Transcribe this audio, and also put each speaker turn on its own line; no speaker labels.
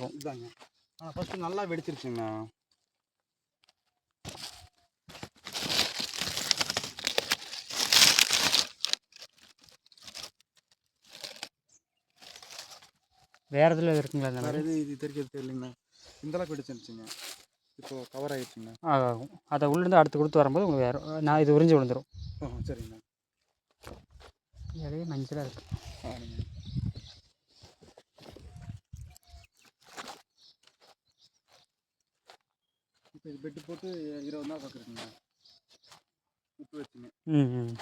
இருக்கும்.
இதாங்க ஃபஸ்ட்டு நல்லா வெடிச்சிருச்சுங்கண்ணா.
வேறு இதில் இருக்குங்களா இந்த
வேறு
மாதிரி?
எது இது தெரிக்கிறது தெரியலைங்கண்ணா. இந்தளவுக்கு வெடிச்சிருச்சுங்க. இப்போது கவர் ஆகிடுச்சுங்கண்ணா.
ஆகும். அதை உள்ளேருந்து அடுத்து கொடுத்து வரும்போது உங்களுக்கு வேறு நான் இது உறிஞ்சி விழுந்துடும்.
சரிங்கண்ணா.
நிறைய மஞ்சளாக இருக்குது.
இப்போ இது பெட்டு போட்டு 20 நாள் பார்க்குறீங்கண்ணா. உப்பு வச்சுங்க.
ம் ம்